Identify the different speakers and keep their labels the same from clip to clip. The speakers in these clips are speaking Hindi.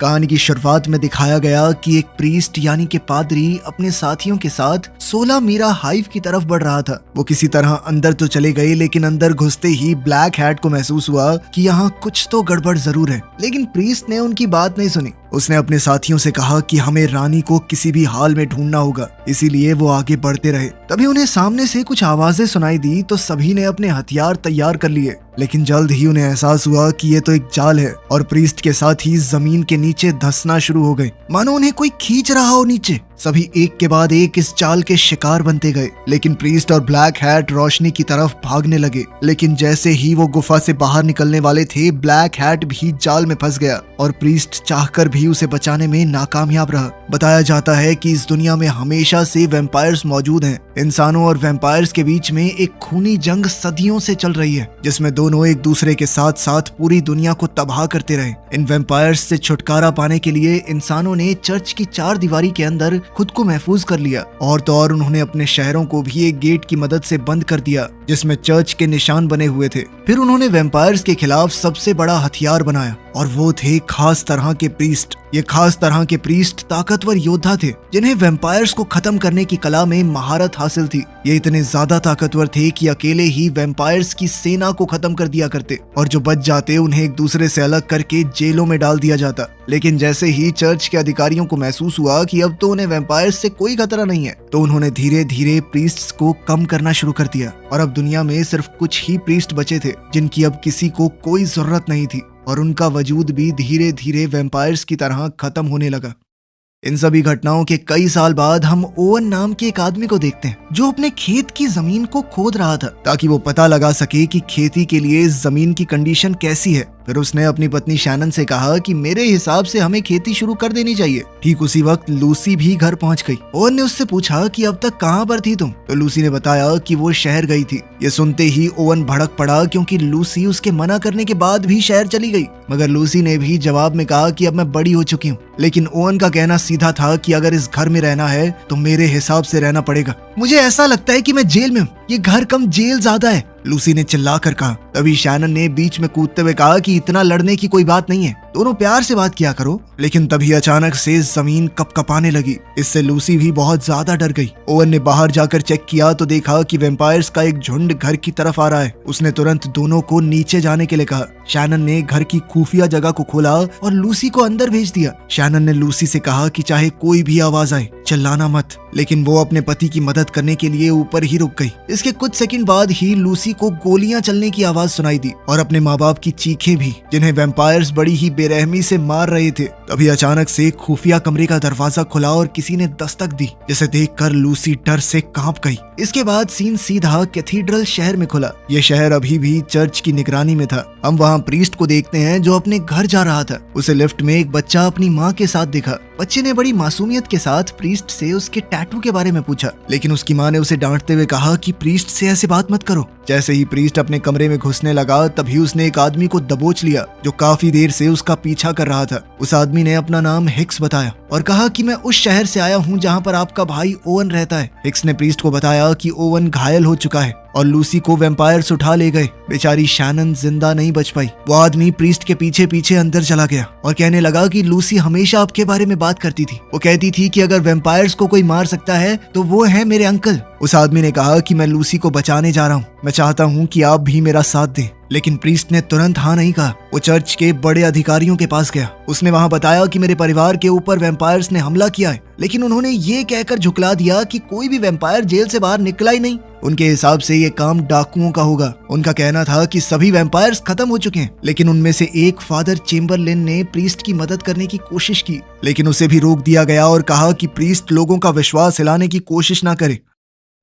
Speaker 1: कहानी की शुरुआत में दिखाया गया कि एक प्रीस्ट यानी कि पादरी अपने साथियों के साथ 16 मीरा हाइव की तरफ बढ़ रहा था। वो किसी तरह अंदर तो चले गए, लेकिन अंदर घुसते ही ब्लैक हैट को महसूस हुआ कि यहाँ कुछ तो गड़बड़ जरूर है। लेकिन प्रीस्ट ने उनकी बात नहीं सुनी। उसने अपने साथियों से कहा कि हमें रानी को किसी भी हाल में ढूंढना होगा, इसीलिए वो आगे बढ़ते रहे। तभी उन्हें सामने से कुछ आवाजें सुनाई दी तो सभी ने अपने हथियार तैयार कर लिए, लेकिन जल्द ही उन्हें एहसास हुआ कि ये तो एक जाल है और प्रीस्ट के साथ ही जमीन के नीचे धंसना शुरू हो गए, मानो उन्हें कोई खींच रहा हो नीचे। सभी एक के बाद एक इस जाल के शिकार बनते गए, लेकिन प्रीस्ट और ब्लैक हैट रोशनी की तरफ भागने लगे। लेकिन जैसे ही वो गुफा से बाहर निकलने वाले थे, ब्लैक हैट भी जाल में फंस गया और प्रीस्ट चाहकर भी उसे बचाने में नाकामयाब रहा। बताया जाता है कि इस दुनिया में हमेशा से वैम्पायर्स मौजूद हैं। इंसानों और वैम्पायर्स के बीच में एक खूनी जंग सदियों से चल रही है, जिसमें दोनों एक दूसरे के साथ साथ पूरी दुनिया को तबाह करते रहे। इन वैम्पायर्स से छुटकारा पाने के लिए इंसानों ने चर्च की 4 दीवारी के अंदर खुद को महफूज कर लिया, और तो और उन्होंने अपने शहरों को भी एक गेट की मदद से बंद कर दिया जिसमें चर्च के निशान बने हुए थे। फिर उन्होंने वैम्पायर्स के खिलाफ सबसे बड़ा हथियार बनाया, और वो थे खास तरह के प्रीस्ट। ये खास तरह के प्रीस्ट ताकतवर योद्धा थे जिन्हें वैम्पायर्स को खत्म करने की कला में महारत हासिल थी। ये इतने ज्यादा ताकतवर थे कि अकेले ही वैम्पायर्स की सेना को खत्म कर दिया करते, और जो बच जाते उन्हें एक दूसरे से अलग करके जेलों में डाल दिया जाता। लेकिन जैसे ही चर्च के अधिकारियों को महसूस हुआ कि अब तो उन्हें वैम्पायर्स से कोई खतरा नहीं है, तो उन्होंने धीरे धीरे प्रीस्ट्स को कम करना शुरू कर दिया, और अब दुनिया में सिर्फ कुछ ही प्रीस्ट बचे थे जिनकी अब किसी को कोई जरूरत नहीं थी, और उनका वजूद भी धीरे धीरे वैम्पायर्स की तरह खत्म होने लगा। इन सभी घटनाओं के कई साल बाद हम ओवन नाम के एक आदमी को देखते हैं जो अपने खेत की जमीन को खोद रहा था ताकि वो पता लगा सके कि खेती के लिए जमीन की कंडीशन कैसी है। फिर उसने अपनी पत्नी शैनन से कहा कि मेरे हिसाब से हमें खेती शुरू कर देनी चाहिए। ठीक उसी वक्त लूसी भी घर पहुंच गई। ओवन ने उससे पूछा कि अब तक कहां पर थी तुम? तो लूसी ने बताया कि वो शहर गई थी। ये सुनते ही ओवन भड़क पड़ा, क्योंकि लूसी उसके मना करने के बाद भी शहर चली गई। मगर लूसी ने भी जवाब में कहा कि अब मैं बड़ी हो चुकी हूँ। लेकिन ओवन का कहना सीधा था कि अगर इस घर में रहना है तो मेरे हिसाब से रहना पड़ेगा। मुझे ऐसा लगता है कि मैं जेल में हूँ, ये घर कम जेल ज्यादा है, लूसी ने चिल्लाकर कहा। तभी शैनन ने बीच में कूदते हुए कहा कि इतना लड़ने की कोई बात नहीं है, दोनों प्यार से बात किया करो। लेकिन तभी अचानक से जमीन कपकपाने लगी। इससे लूसी भी बहुत ज्यादा डर गई। ओवन ने बाहर जाकर चेक किया तो देखा कि वैम्पायर्स का एक झुंड घर की तरफ आ रहा है। उसने तुरंत दोनों को नीचे जाने के लिए कहा। शैनन ने घर की खुफिया जगह को खोला और लूसी को अंदर भेज दिया। शैनन ने लूसी से कहा कि चाहे कोई भी आवाज आए चिल्लाना मत, लेकिन वो अपने पति की मदद करने के लिए ऊपर ही रुक गई। इसके कुछ सेकंड बाद ही लूसी को गोलियां चलने की आवाज सुनाई दी और अपने माँ बाप की चीखें भी, जिन्हें वैम्पायर्स बड़ी ही बेरहमी से मार रहे थे। तभी अचानक से खुफिया कमरे का दरवाजा खुला और किसी ने दस्तक दी, जिसे देखकर लूसी डर से कांप गई। इसके बाद सीन सीधा कैथीड्रल शहर में खुला। ये शहर अभी भी चर्च की निगरानी में था। हम वहाँ प्रीस्ट को देखते हैं जो अपने घर जा रहा था। उसे लिफ्ट में एक बच्चा अपनी माँ के साथ दिखा। बच्चे ने बड़ी मासूमियत के साथ प्रीस्ट से उसके टैटू के बारे में पूछा, लेकिन उसकी माँ ने उसे डांटते हुए कहा कि प्रीस्ट से ऐसे बात मत करो। जैसे ही प्रीस्ट अपने कमरे में घुसने लगा, तभी उसने एक आदमी को दबोच लिया जो काफी देर से उसका पीछा कर रहा था। उस आदमी ने अपना नाम हिक्स बताया और कहा कि मैं उस शहर से आया हूँ जहाँ पर आपका भाई ओवन रहता है। हिक्स ने प्रीस्ट को बताया कि ओवन घायल हो चुका है और लूसी को वैम्पायर्स उठा ले गए। बेचारी शैनन जिंदा नहीं बच पाई। वो आदमी प्रीस्ट के पीछे पीछे अंदर चला गया और कहने लगा कि लूसी हमेशा आपके बारे में बात करती थी। वो कहती थी कि अगर वैम्पायर्स को कोई मार सकता है तो वो है मेरे अंकल। उस आदमी ने कहा कि मैं लूसी को बचाने जा रहा हूँ, मैं चाहता हूँ कि आप भी मेरा साथ दें। लेकिन प्रीस्ट ने तुरंत हाँ नहीं कहा। वो चर्च के बड़े अधिकारियों के पास गया। उसने वहाँ बताया कि मेरे परिवार के ऊपर वैम्पायर्स ने हमला किया है, लेकिन उन्होंने ये कहकर झुकला दिया कि कोई भी वैम्पायर जेल से बाहर निकला ही नहीं। उनके हिसाब से ये काम डाकुओं का होगा। उनका कहना था कि सभी वैम्पायर्स खत्म हो चुके हैं, लेकिन उनमें से एक फादर चेम्बरलिन ने प्रीस्ट की मदद करने की कोशिश की, लेकिन उसे भी रोक दिया गया और कहा कि प्रीस्ट लोगों का विश्वास हिलाने की कोशिश ना करे।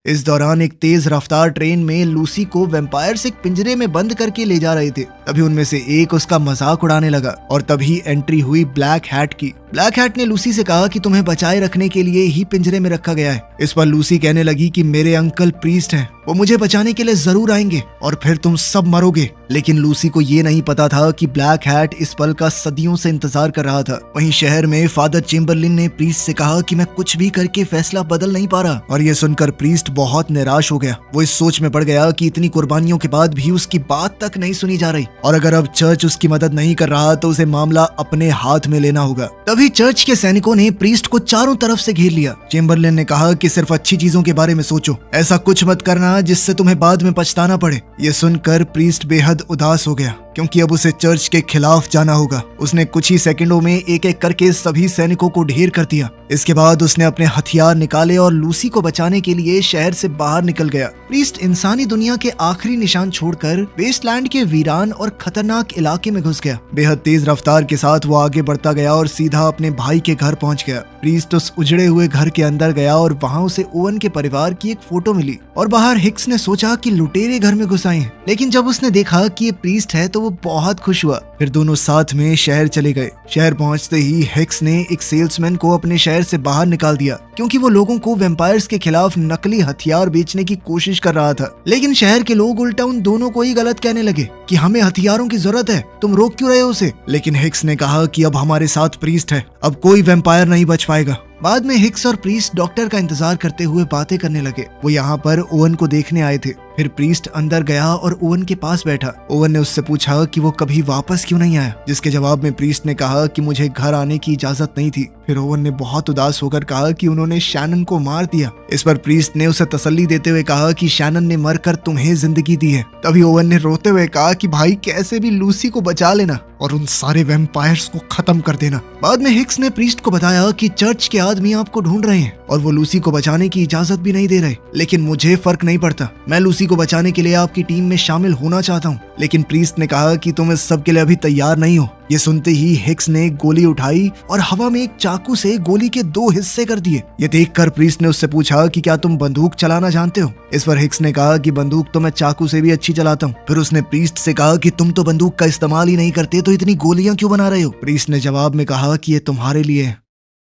Speaker 1: इस दौरान एक तेज रफ्तार ट्रेन में लूसी को वैम्पायर्स एक पिंजरे में बंद करके ले जा रहे थे। तभी उनमें से एक उसका मजाक उड़ाने लगा और तभी एंट्री हुई ब्लैक हैट की। ब्लैक हैट ने लूसी से कहा कि तुम्हें बचाए रखने के लिए ही पिंजरे में रखा गया है। इस पर लूसी कहने लगी कि मेरे अंकल प्रीस्ट हैं, वो मुझे बचाने के लिए जरूर आएंगे और फिर तुम सब मरोगे। लेकिन लूसी को ये नहीं पता था कि ब्लैक हैट इस पल का सदियों से इंतजार कर रहा था। वहीं शहर में फादर चेम्बरलिन ने प्रीस्ट से कहा कि मैं कुछ भी करके फैसला बदल नहीं पा रहा, और ये सुनकर प्रीस्ट बहुत निराश हो गया। वो इस सोच में पड़ गया कि इतनी कुर्बानियों के बाद भी उसकी बात तक नहीं सुनी जा रही, और अगर अब चर्च उसकी मदद नहीं कर रहा तो उसे मामला अपने हाथ में लेना होगा। तभी चर्च के सैनिकों ने प्रीस्ट को चारों तरफ से घेर लिया। चेम्बरलिन ने कहा कि सिर्फ अच्छी चीजों के बारे में सोचो, ऐसा कुछ मत करना जिससे तुम्हें बाद में पछताना पड़े। ये सुनकर प्रीस्ट बेहद उदास हो गया, क्योंकि अब उसे चर्च के खिलाफ जाना होगा। उसने कुछ ही सेकंडों में एक एक करके सभी सैनिकों को ढेर कर दिया। इसके बाद उसने अपने हथियार निकाले और लूसी को बचाने के लिए शहर से बाहर निकल गया। प्रीस्ट इंसानी दुनिया के आखिरी निशान छोड़कर वेस्टलैंड के वीरान और खतरनाक इलाके में घुस गया। बेहद तेज रफ्तार के साथ वो आगे बढ़ता गया और सीधा अपने भाई के घर पहुंच गया। प्रीस्ट उस उजड़े हुए घर के अंदर गया और वहां उसे ओवन के परिवार की एक फोटो मिली, और बाहर हिक्स ने सोचा कि लुटेरे घर में घुस आए हैं। लेकिन जब उसने देखा कि ये प्रीस्ट है तो वो बहुत खुश हुआ। फिर दोनों साथ में शहर चले गए। शहर पहुंचते ही हिक्स ने एक सेल्समैन को अपने शहर से बाहर निकाल दिया, क्योंकि वो लोगों को वैम्पायर्स के खिलाफ नकली हथियार बेचने की कोशिश कर रहा था। लेकिन शहर के लोग उल्टा उन दोनों को ही गलत कहने लगे कि हमें हथियारों की जरूरत है, तुम रोक क्यों रहे हो उसे। लेकिन हिक्स ने कहा कि अब हमारे साथ प्रीस्ट है, अब कोई वैम्पायर नहीं बच पाएगा। बाद में हिक्स और प्रीस्ट डॉक्टर का इंतजार करते हुए बातें करने लगे। वो यहाँ पर ओवन को देखने आए थे। फिर प्रीस्ट अंदर गया और ओवन के पास बैठा। ओवन ने उससे पूछा कि वो कभी वापस क्यों नहीं आया, जिसके जवाब में प्रीस्ट ने कहा कि मुझे घर आने की इजाजत नहीं थी। फिर ओवन ने बहुत उदास होकर कहा कि उन्होंने शैनन को मार दिया। इस पर प्रीस्ट ने उसे तसल्ली देते हुए कहा कि शैनन ने मरकर तुम्हें जिंदगी दी है। तभी ओवन ने रोते हुए कहा कि भाई कैसे भी लूसी को बचा लेना और उन सारे वैम्पायर्स को खत्म कर देना। बाद में हिक्स ने प्रीस्ट को बताया कि चर्च के आदमी आपको ढूंढ रहे हैं और वो लूसी को बचाने की इजाजत भी नहीं दे रहे। लेकिन मुझे फर्क नहीं पड़ता, मैं लूसी को बचाने के लिए आपकी टीम में शामिल होना चाहता हूँ। लेकिन प्रीस्ट ने कहा कि तुम इस सब के लिए अभी तैयार नहीं हो। ये सुनते ही हिक्स ने गोली उठाई और हवा में एक चाकू से गोली के 2 हिस्से कर दिए। ये देखकर प्रीस्ट ने उससे पूछा कि क्या तुम बंदूक चलाना जानते हो। इस पर हिक्स ने कहा कि बंदूक तो मैं चाकू से भी अच्छी चलाता हूँ। फिर उसने प्रीस्ट से कहा कि तुम तो बंदूक का इस्तेमाल ही नहीं करते, तो इतनी गोलियां क्यों बना रहे हो। प्रीस्ट ने जवाब में कहा कि ये तुम्हारे लिए है।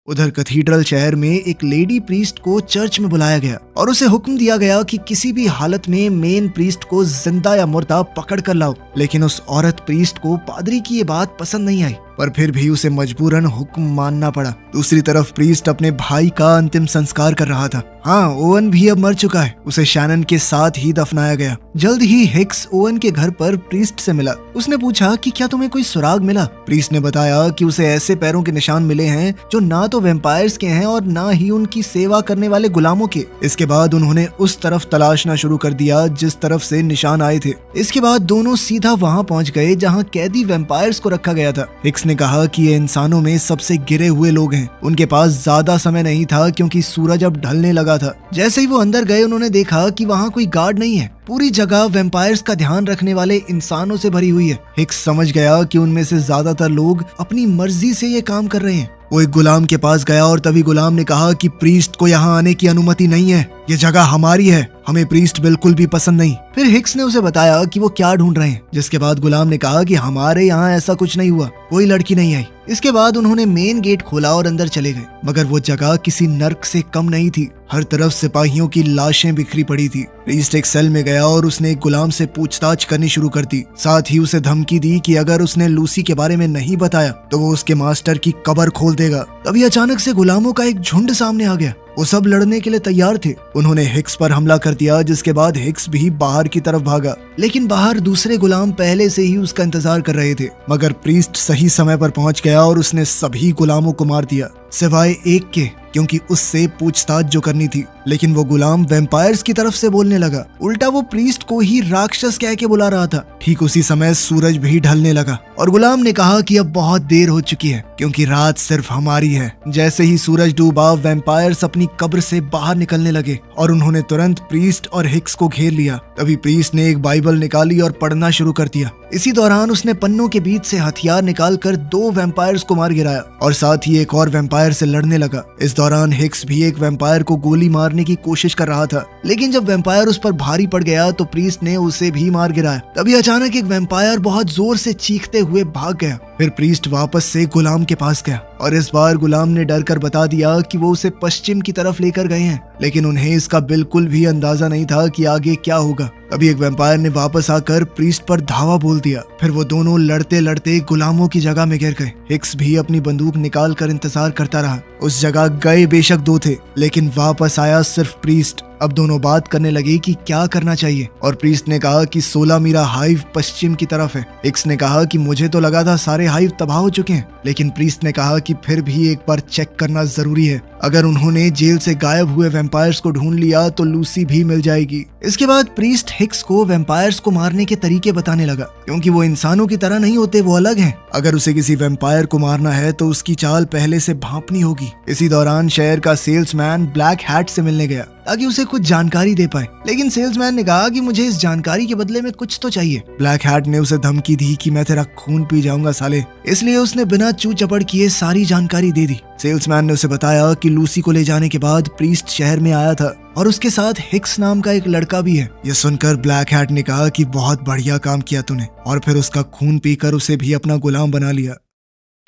Speaker 1: उधर कैथीड्रल शहर में एक लेडी प्रीस्ट को चर्च में बुलाया गया और उसे हुक्म दिया गया कि किसी भी हालत में मेन प्रीस्ट को जिंदा या मुर्दा पकड़ कर लाओ। लेकिन उस औरत प्रीस्ट को पादरी की ये बात पसंद नहीं आई, पर फिर भी उसे मजबूरन हुक्म मानना पड़ा। दूसरी तरफ प्रीस्ट अपने भाई का अंतिम संस्कार कर रहा था। हाँ, ओवन भी अब मर चुका है। उसे शैनन के साथ ही दफनाया गया। जल्द ही हिक्स ओवन के घर पर प्रीस्ट से मिला। उसने पूछा कि क्या तुम्हें कोई सुराग मिला। प्रीस्ट ने बताया कि उसे ऐसे पैरों के निशान मिले हैं जो ना तो वैम्पायर्स के हैं और ना ही उनकी सेवा करने वाले गुलामों के। इसके बाद उन्होंने उस तरफ तलाशना शुरू कर दिया जिस तरफ से निशान आए थे। इसके बाद दोनों सीधा वहाँ पहुँच गए जहाँ कैदी वैम्पायर्स को रखा गया था। हिक्स ने कहा कि ये इंसानों में सबसे गिरे हुए लोग हैं। उनके पास ज्यादा समय नहीं था क्योंकि सूरज अब ढलने लगा था। जैसे ही वो अंदर गए उन्होंने देखा कि वहाँ कोई गार्ड नहीं है। पूरी जगह वैम्पायर्स का ध्यान रखने वाले इंसानों से भरी हुई है। हिक्स समझ गया कि उनमें से ज्यादातर लोग अपनी मर्जी से ये काम कर रहे हैं। वो एक गुलाम के पास गया और तभी गुलाम ने कहा कि प्रीस्ट को यहाँ आने की अनुमति नहीं है, ये जगह हमारी है, हमें प्रीस्ट बिल्कुल भी पसंद नहीं। फिर हिक्स ने उसे बताया कि वो क्या ढूंढ रहे हैं, जिसके बाद गुलाम ने कहा कि हमारे यहाँ ऐसा कुछ नहीं हुआ, कोई लड़की नहीं आई। इसके बाद उन्होंने मेन गेट खोला और अंदर चले गए, मगर वो जगह किसी नर्क से कम नहीं थी। हर तरफ सिपाहियों की लाशें बिखरी पड़ी थी। प्रीस्ट एक सेल में गया और उसने एक गुलाम से पूछताछ करनी शुरू कर दी। साथ ही उसे धमकी दी कि अगर उसने लूसी के बारे में नहीं बताया तो वो उसके मास्टर की कब्र खोल देगा। तभी अचानक से गुलामों का एक झुंड सामने आ गया। वो सब लड़ने के लिए तैयार थे। उन्होंने हिक्स पर हमला कर दिया, जिसके बाद हिक्स भी बाहर की तरफ भागा। लेकिन बाहर दूसरे गुलाम पहले से ही उसका इंतजार कर रहे थे। मगर प्रीस्ट सही समय पर पहुंच गया और उसने सभी गुलामों को मार दिया सिवाय एक के, क्योंकि उससे पूछताछ जो करनी थी। लेकिन वो गुलाम वैम्पायर्स की तरफ से बोलने लगा। उल्टा वो प्रीस्ट को ही राक्षस कह के बुला रहा था। ठीक उसी समय सूरज भी ढलने लगा और गुलाम ने कहा कि अब बहुत देर हो चुकी है, क्योंकि रात सिर्फ हमारी है। जैसे ही सूरज डूबा, वैम्पायर्स अपनी कब्र से बाहर निकलने लगे और उन्होंने तुरंत प्रीस्ट और हिक्स को घेर लिया। तभी प्रीस्ट ने एक बाइबल निकाली और पढ़ना शुरू कर दिया। इसी दौरान उसने पन्नों के बीच से हथियार निकालकर 2 वैम्पायर्स को मार गिराया और साथ ही एक और वैम्पायर से लड़ने लगा। इस दौरान हिक्स भी एक वैम्पायर को गोली मारने की कोशिश कर रहा था, लेकिन जब वैम्पायर उस पर भारी पड़ गया तो प्रीस्ट ने उसे भी मार गिराया। तभी अचानक एक वैम्पायर बहुत जोर से चीखते हुए भाग गया। फिर प्रीस्ट वापस से गुलाम के पास गया और इस बार गुलाम ने डर कर बता दिया कि वो उसे पश्चिम की तरफ लेकर गए हैं, लेकिन उन्हें इसका बिल्कुल भी अंदाजा नहीं था कि आगे क्या होगा। तभी एक वैम्पायर ने वापस आकर प्रीस्ट पर धावा बोल दिया। फिर वो दोनों लड़ते लड़ते गुलामों की जगह में गिर गए। हिक्स भी अपनी बंदूक निकाल कर इंतजार करता रहा। उस जगह गए बेशक दो थे, लेकिन वापस आया सिर्फ प्रीस्ट। अब दोनों बात करने लगे कि क्या करना चाहिए, और प्रीस्ट ने कहा कि 16 मीरा हाइव पश्चिम की तरफ है। हिक्स ने कहा कि मुझे तो लगा था सारे हाइव तबाह हो चुके हैं, लेकिन प्रीस्ट ने कहा कि फिर भी एक बार चेक करना जरूरी है। अगर उन्होंने जेल से गायब हुए वैम्पायर्स को ढूंढ लिया तो लूसी भी मिल जाएगी। इसके बाद प्रीस्ट हिक्स को वैम्पायर्स को मारने के तरीके बताने लगा, क्योंकि वो इंसानों की तरह नहीं होते, वो अलग हैं। अगर उसे किसी वैम्पायर को मारना है तो उसकी चाल पहले से भांपनी होगी। इसी दौरान शहर का सेल्समैन ब्लैक हैट से मिलने गया ताकि उसे कुछ जानकारी दे पाए, लेकिन सेल्समैन ने कहा कि मुझे इस जानकारी के बदले में कुछ तो चाहिए। ब्लैक हैट ने उसे धमकी दी कि मैं तेरा खून पी जाऊंगा साले, इसलिए उसने बिना चू चपड़ किए सारी जानकारी दे दी। सेल्समैन ने उसे बताया कि लूसी को ले जाने के बाद प्रीस्ट शहर में आया था और उसके साथ हिक्स नाम का एक लड़का भी है। यह सुनकर ब्लैक हैट ने कहा कि बहुत बढ़िया काम किया तूने, और फिर उसका खून पीकर उसे भी अपना गुलाम बना लिया।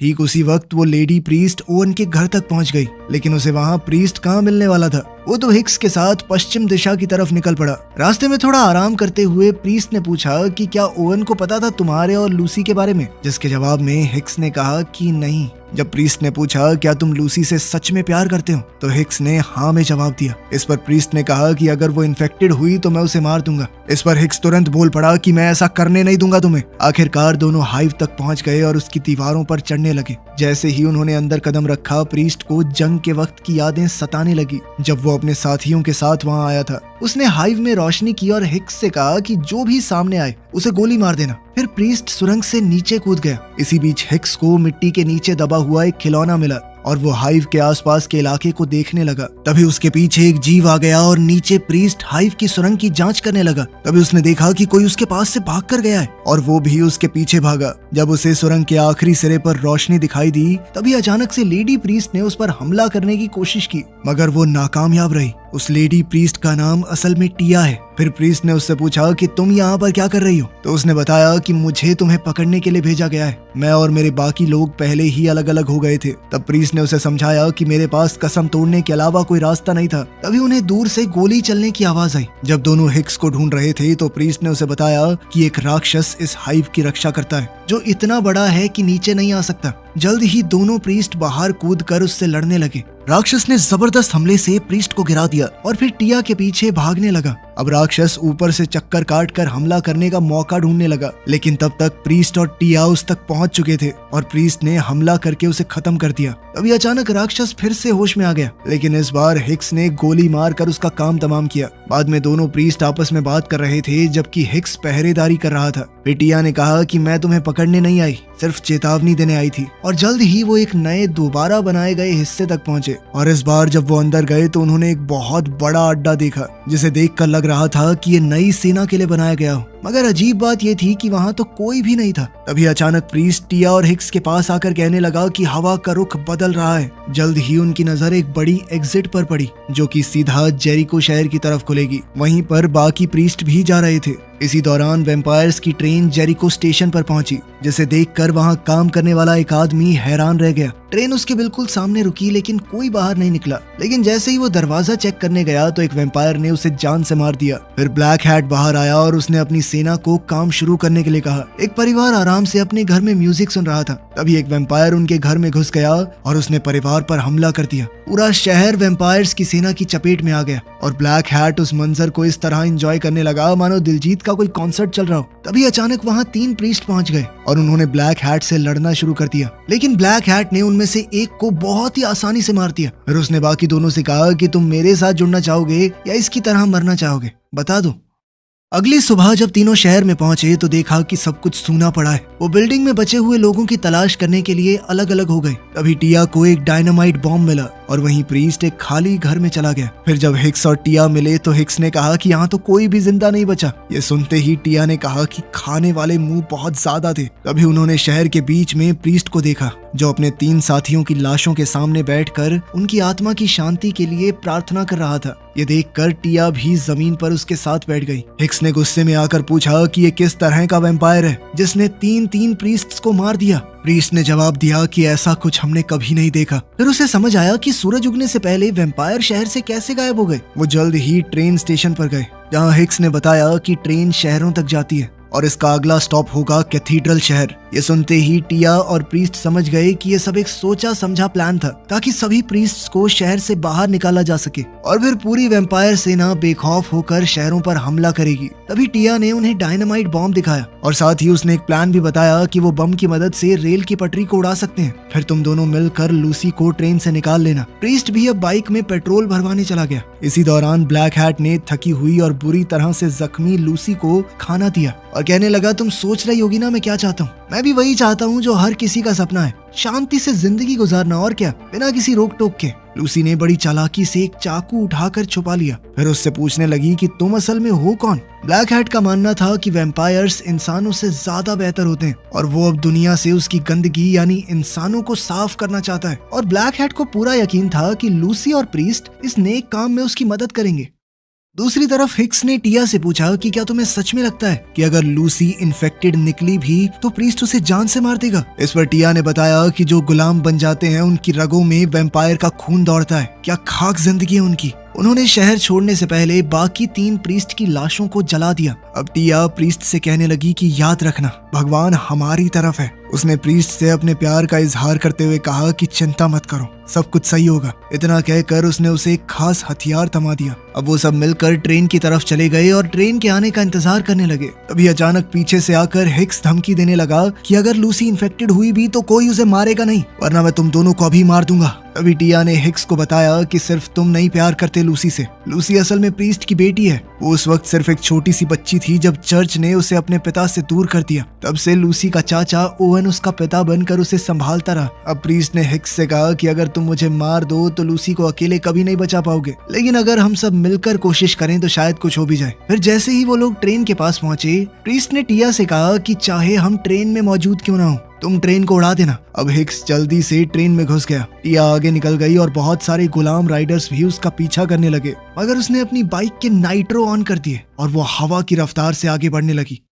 Speaker 1: ठीक उसी वक्त वो लेडी प्रीस्ट ओवन के घर तक पहुंच गई, लेकिन उसे वहां प्रीस्ट कहां मिलने वाला था। वो तो हिक्स के साथ पश्चिम दिशा की तरफ निकल पड़ा। रास्ते में थोड़ा आराम करते हुए प्रीस्ट ने पूछा कि क्या ओवन को पता था तुम्हारे और लूसी के बारे में, जिसके जवाब में हिक्स ने कहा कि नहीं। जब प्रीस्ट ने पूछा क्या तुम लूसी से सच में प्यार करते हो, तो हिक्स ने हाँ में जवाब दिया। इस पर प्रीस्ट ने कहा कि अगर वो इन्फेक्टेड हुई तो मैं उसे मार दूंगा। इस पर हिक्स तुरंत बोल पड़ा कि मैं ऐसा करने नहीं दूंगा तुम्हें। आखिरकार दोनों हाइव तक पहुंच गए और उसकी दीवारों पर चढ़ने लगे। जैसे ही उन्होंने अंदर कदम रखा, प्रीस्ट को जंग के वक्त की यादें सताने लगी, जब वो अपने साथियों के साथ वहां आया था। उसने हाइव में रोशनी की और हिक्स से कहा कि जो भी सामने आए उसे गोली मार देना। फिर प्रीस्ट सुरंग से नीचे कूद गया। इसी बीच हिक्स को मिट्टी के नीचे दबा हुआ एक खिलौना मिला और वो हाइव के आसपास के इलाके को देखने लगा। तभी उसके पीछे एक जीव आ गया और नीचे प्रीस्ट हाइव की सुरंग की जांच करने लगा। तभी उसने देखा कि कोई उसके पास से भाग कर गया है और वो भी उसके पीछे भागा। जब उसे सुरंग के आखिरी सिरे पर रोशनी दिखाई दी, तभी अचानक से लेडी प्रीस्ट ने उस पर हमला करने की कोशिश की, मगर वो नाकामयाब रही। उस लेडी प्रीस्ट का नाम असल में टिया है। फिर प्रीस्ट ने उससे पूछा कि तुम यहाँ पर क्या कर रही हो, तो उसने बताया कि मुझे तुम्हें पकड़ने के लिए भेजा गया है। मैं और मेरे बाकी लोग पहले ही अलग अलग हो गए थे। तब प्रीस्ट ने उसे समझाया कि मेरे पास कसम तोड़ने के अलावा कोई रास्ता नहीं था। तभी उन्हें दूर से गोली चलने की आवाज आई। जब दोनों हिक्स को ढूंढ रहे थे तो प्रीस्ट ने उसे बताया कि एक राक्षस इस हाइव की रक्षा करता है, जो इतना बड़ा है कि नीचे नहीं आ सकता। जल्द ही दोनों प्रीस्ट बाहर कूदकर उससे लड़ने लगे। राक्षस ने जबरदस्त हमले से प्रीस्ट को गिरा दिया और फिर टिया के पीछे भागने लगा। अब राक्षस ऊपर से चक्कर काट कर हमला करने का मौका ढूंढने लगा, लेकिन तब तक प्रीस्ट और टिया उस तक पहुंच चुके थे और प्रीस्ट ने हमला करके उसे खत्म कर दिया। तभी अचानक राक्षस फिर से होश में आ गया, लेकिन इस बार हिक्स ने गोली मारकर उसका काम तमाम किया। बाद में दोनों प्रीस्ट आपस में बात कर रहे थे, जबकि हिक्स पहरेदारी कर रहा था। फिर टिया ने कहा कि मैं तुम्हें पकड़ने नहीं आई, सिर्फ चेतावनी देने आई थी। और जल्द ही वो एक नए दोबारा बनाए गए हिस्से तक पहुंचे और इस बार जब वो अंदर गए तो उन्होंने एक बहुत बड़ा अड्डा देखा, जिसे देखकर लग रहा था कि ये नई सेना के लिए बनाया गया हो। मगर अजीब बात ये थी कि वहां तो कोई भी नहीं था। तभी अचानक प्रीस्ट टिया और हिक्स के पास आकर कहने लगा कि हवा का रुख बदल रहा है। जल्द ही उनकी नजर एक बड़ी एग्जिट पर पड़ी, जो कि सीधा जेरिको शहर की तरफ खुलेगी। वहीं पर बाकी प्रीस्ट भी जा रहे थे। इसी दौरान वैम्पायर्स की ट्रेन जेरिको स्टेशन पर पहुंची, जिसे देखकर वहां काम करने वाला एक आदमी हैरान रह गया। ट्रेन उसके बिल्कुल सामने रुकी, लेकिन कोई बाहर नहीं निकला। लेकिन जैसे ही वो दरवाजा चेक करने गया तो एक वैम्पायर ने उसे जान से मार दिया। फिर ब्लैक हैट बाहर आया और उसने अपनी सेना को काम शुरू करने के लिए कहा। एक परिवार आराम से अपने घर में म्यूजिक सुन रहा था। तभी एक वैम्पायर उनके घर में घुस गया और उसने परिवार पर हमला कर दिया। पूरा शहर वैम्पायर्स की सेना की चपेट में आ गया और ब्लैक हैट उस मंजर को इस तरह एंजॉय करने लगा मानो दिलजीत का कोई कॉन्सर्ट चल रहा हो। तभी अचानक वहां 3 प्रीस्ट पहुंच गए और उन्होंने ब्लैक हैट से लड़ना शुरू कर दिया, लेकिन ब्लैक हैट ने उनमें से एक को बहुत ही आसानी से मार दिया। फिर उसने बाकी दोनों से कहा कि तुम मेरे साथ जुड़ना चाहोगे या इसकी तरह मरना चाहोगे, बता दो। अगली सुबह जब तीनों शहर में पहुंचे तो देखा कि सब कुछ सूना पड़ा है। वो बिल्डिंग में बचे हुए लोगों की तलाश करने के लिए अलग अलग हो गए। तभी टिया को एक डायनामाइट बॉम्ब मिला और वहीं प्रीस्ट एक खाली घर में चला गया। फिर जब हिक्स और टिया मिले तो हिक्स ने कहा कि यहाँ तो कोई भी जिंदा नहीं बचा। ये सुनते ही टिया ने कहा कि खाने वाले मुंह बहुत ज्यादा थे। तभी उन्होंने शहर के बीच में प्रीस्ट को देखा, जो अपने 3 साथियों की लाशों के सामने बैठकर उनकी आत्मा की शांति के लिए प्रार्थना कर रहा था। ये देखकर टिया भी जमीन पर उसके साथ बैठ गई। हिक्स ने गुस्से में आकर पूछा कि ये किस तरह का वैम्पायर है जिसने 3 प्रीस्ट्स को मार दिया। प्रीस्ट ने जवाब दिया कि ऐसा कुछ हमने कभी नहीं देखा। फिर उसे समझ आया कि सूरज उगने से पहले वैम्पायर शहर से कैसे गायब हो गए। वो जल्द ही ट्रेन स्टेशन पर गए, जहाँ हिक्स ने बताया कि ट्रेन शहरों तक जाती है और इसका अगला स्टॉप होगा कैथीड्रल शहर। ये सुनते ही टिया और प्रीस्ट समझ गए कि ये सब एक सोचा समझा प्लान था, ताकि सभी प्रीस्ट्स को शहर से बाहर निकाला जा सके और फिर पूरी वैम्पायर सेना बेखौफ होकर शहरों पर हमला करेगी। तभी टिया ने उन्हें डायनामाइट बॉम्ब दिखाया और साथ ही उसने एक प्लान भी बताया कि वो बम की मदद से रेल की पटरी को उड़ा सकते हैं। फिर तुम दोनों मिलकर लूसी को ट्रेन से निकाल लेना। प्रीस्ट भी अब बाइक में पेट्रोल भरवाने चला गया। इसी दौरान ब्लैक हैट ने थकी हुई और बुरी तरह से जख्मी लूसी को खाना दिया और कहने लगा, तुम सोच रही होगी ना मैं क्या चाहता हूँ। मैं भी वही चाहता हूँ जो हर किसी का सपना है, शांति से जिंदगी गुजारना, और क्या, बिना किसी रोक टोक के। लूसी ने बड़ी चालाकी से एक चाकू उठाकर छुपा लिया। फिर उससे पूछने लगी कि तुम असल में हो कौन। ब्लैक हैट का मानना था कि वैम्पायर्स इंसानों से ज्यादा बेहतर होते हैं और वो अब दुनिया से उसकी गंदगी यानी इंसानों को साफ करना चाहता है। और ब्लैक हैट को पूरा यकीन था कि लूसी और प्रीस्ट इस नेक काम में उसकी मदद करेंगे। दूसरी तरफ हिक्स ने टिया से पूछा कि क्या तुम्हें सच में लगता है कि अगर लूसी इन्फेक्टेड निकली भी तो प्रीस्ट उसे जान से मार देगा। इस पर टिया ने बताया कि जो गुलाम बन जाते हैं उनकी रगों में वैम्पायर का खून दौड़ता है। क्या खाक जिंदगी है उनकी। उन्होंने शहर छोड़ने से पहले बाकी 3 प्रीस्ट की लाशों को जला दिया। अब टिया प्रीस्ट से कहने लगी कि याद रखना, भगवान हमारी तरफ है। उसने प्रीस्ट से अपने प्यार का इजहार करते हुए कहा कि चिंता मत करो, सब कुछ सही होगा। इतना कहकर उसने उसे एक खास हथियार थमा दिया। अब वो सब मिलकर ट्रेन की तरफ चले गए और ट्रेन के आने का इंतजार करने लगे। तभी अचानक पीछे से आकर हिक्स धमकी देने लगा कि अगर लूसी इन्फेक्टेड हुई भी तो कोई उसे मारेगा नहीं, वरना मैं तुम दोनों को अभी मार दूंगा। तभी टिया ने हिक्स को बताया कि सिर्फ तुम नहीं प्यार करते लूसी से, लूसी असल में प्रीस्ट की बेटी है। वो उस वक्त सिर्फ एक छोटी सी बच्ची थी जब चर्च ने उसे अपने पिता से दूर कर दिया। तब से लूसी का चाचा ओवन उसका पिता बनकर उसे संभालता रहा। अब प्रीस्ट ने हिक्स से कहा कि अगर तुम मुझे मार दो तो लूसी को अकेले कभी नहीं बचा पाओगे, लेकिन अगर हम सब मिलकर कोशिश करें तो शायद कुछ हो भी जाए। फिर जैसे ही वो लोग ट्रेन के पास पहुंचे, प्रीस्ट ने टिया से कहा कि चाहे हम ट्रेन में मौजूद क्यों ना हो, तुम ट्रेन को उड़ा देना। अब हिक्स जल्दी से ट्रेन में घुस गया। टिया आगे निकल गई और बहुत सारे गुलाम राइडर्स भी उसका पीछा करने लगे, मगर उसने अपनी बाइक के नाइट्रो ऑन कर दिए और वो हवा की रफ्तार से आगे बढ़ने लगी।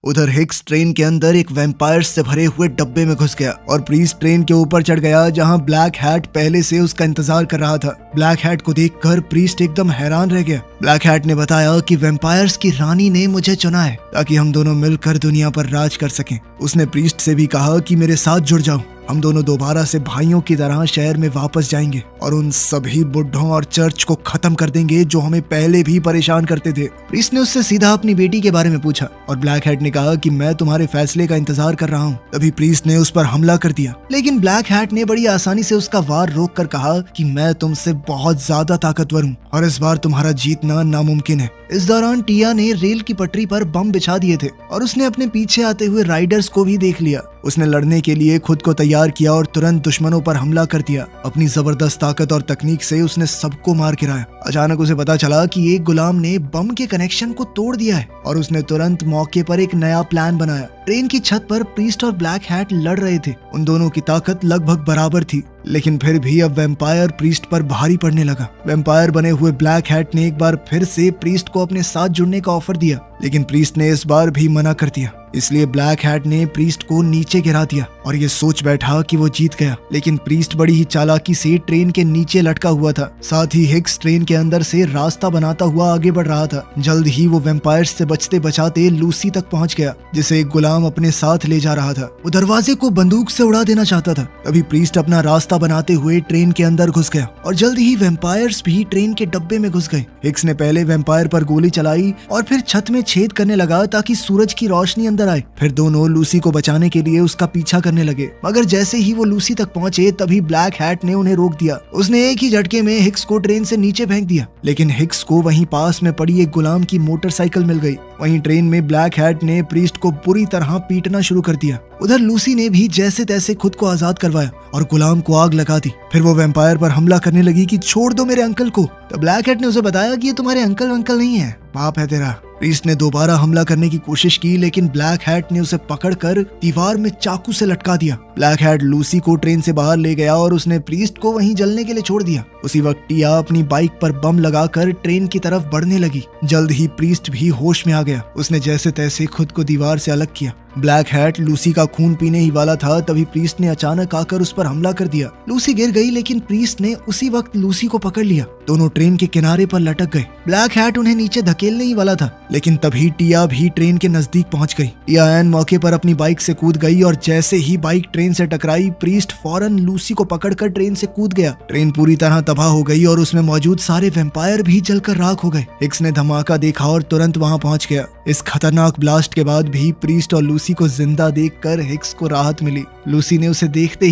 Speaker 1: उधर हिक्स ट्रेन के अंदर एक वैम्पायर्स से भरे हुए डब्बे में घुस गया और प्रीस्ट ट्रेन के ऊपर चढ़ गया, जहां ब्लैक हैट पहले से उसका इंतजार कर रहा था। ब्लैक हैट को देखकर प्रीस्ट एकदम हैरान रह गया। ब्लैक हैट ने बताया कि वैम्पायर्स की रानी ने मुझे चुना है ताकि हम दोनों मिलकर दुनिया पर राज कर सकें। उसने प्रीस्ट से भी कहा कि मेरे साथ जुड़ जाओ, हम दोनों दोबारा से भाइयों की तरह शहर में वापस जाएंगे और उन सभी बुढ़ों और चर्च को खत्म कर देंगे जो हमें पहले भी परेशान करते थे। प्रीस्ट ने उससे सीधा अपनी बेटी के बारे में पूछा और ब्लैक हैट ने कहा कि मैं तुम्हारे फैसले का इंतजार कर रहा हूँ। तभी प्रीस्ट ने उस पर हमला कर दिया, लेकिन ब्लैक हैट ने बड़ी आसानी से उसका वार रोक कर कहा कि मैं तुमसे बहुत ज्यादा ताकतवर हूँ और इस बार तुम्हारा जीतना नामुमकिन है। इस दौरान टिया ने रेल की पटरी पर बम बिछा दिए थे और उसने अपने पीछे आते हुए राइडर्स को भी देख लिया। उसने लड़ने के लिए खुद को तैयार किया और तुरंत दुश्मनों पर हमला कर दिया। अपनी जबरदस्त ताकत और तकनीक से उसने सबको मार गिराया। अचानक उसे पता चला कि एक गुलाम ने बम के कनेक्शन को तोड़ दिया है और उसने तुरंत मौके पर एक नया प्लान बनाया। ट्रेन की छत पर प्रीस्ट और ब्लैक हैट लड़ रहे थे। उन दोनों की ताकत लगभग बराबर थी, लेकिन फिर भी अब वैम्पायर प्रीस्ट पर भारी पड़ने लगा। वैम्पायर बने हुए ब्लैक हैट ने एक बार फिर से प्रीस्ट को अपने साथ जुड़ने का ऑफर दिया, लेकिन प्रीस्ट ने इस बार भी मना कर दिया। इसलिए ब्लैक हैट ने प्रीस्ट को नीचे गिरा दिया और ये सोच बैठा कि वो जीत गया। लेकिन प्रीस्ट बड़ी ही चालाकी से ट्रेन के नीचे लटका हुआ था। साथ ही हिक्स ट्रेन के अंदर से रास्ता बनाता हुआ आगे बढ़ रहा था। जल्द ही वो वैम्पायर्स से बचते बचाते लूसी तक पहुंच गया, जिसे एक गुलाम अपने साथ ले जा रहा था। वो दरवाजे को बंदूक से उड़ा देना चाहता था। तभी प्रीस्ट अपना रास्ता बनाते हुए ट्रेन के अंदर घुस गया और जल्द ही वैम्पायर्स भी ट्रेन के डब्बे में घुस गए। हिक्स ने पहले वैम्पायर पर गोली चलाई और फिर छत में छेद करने लगा ताकि सूरज की रोशनी अंदर आए। फिर दोनों लूसी को बचाने के लिए उसका पीछा करने लगे, मगर जैसे ही वो लूसी तक पहुंचे तभी ब्लैक हैट ने उन्हें रोक दिया। उसने एक ही झटके में हिक्स को ट्रेन से नीचे फेंक दिया, लेकिन हिक्स को वहीं पास में पड़ी एक गुलाम की मोटरसाइकिल मिल गई। वहीं ट्रेन में ब्लैक हैट ने प्रीस्ट को बुरी तरह पीटना शुरू कर दिया। उधर लूसी ने भी जैसे तैसे खुद को आजाद करवाया और गुलाम को आग लगा दी। फिर वो वैम्पायर पर हमला करने लगी कि छोड़ दो मेरे अंकल को। तो ब्लैक हैट ने उसे बताया कि ये तुम्हारे अंकल नहीं है, बाप है तेरा। प्रीस्ट ने दोबारा हमला करने की कोशिश की, लेकिन ब्लैक हैट ने उसे पकड़कर दीवार में चाकू से लटका दिया। ब्लैक हैट लूसी को ट्रेन से बाहर ले गया और उसने प्रीस्ट को वहीं जलने के लिए छोड़ दिया। उसी वक्त टिया अपनी बाइक पर बम लगाकर ट्रेन की तरफ बढ़ने लगी। जल्द ही प्रीस्ट भी होश में आ गया। उसने जैसे तैसे खुद को दीवार से अलग किया ब्लैक हैट लूसी का खून पीने ही वाला था, तभी प्रीस्ट ने अचानक आकर उस पर हमला कर दिया। लूसी गिर गई लेकिन प्रीस्ट ने उसी वक्त लूसी को पकड़ लिया। दोनों ट्रेन के किनारे पर लटक गए। ब्लैक हैट उन्हें नीचे धकेलने ही वाला था, लेकिन तभी टिया भी ट्रेन के नजदीक पहुंच गई। टिया ऐन मौके पर अपनी बाइक से कूद गई और जैसे ही बाइक ट्रेन से टकराई, प्रीस्ट फौरन लूसी को पकड़कर ट्रेन से कूद गया। ट्रेन पूरी तरह तबाह हो गई और उसमें मौजूद सारे वैम्पायर भी जलकर राख हो गए। हिक्स ने धमाका देखा और तुरंत वहां पहुंच गया। इस खतरनाक ब्लास्ट के बाद भी प्रीस्ट और लूसी को जिंदा देखकर हिक्स को राहत मिली। लूसी ने उसे देखते ही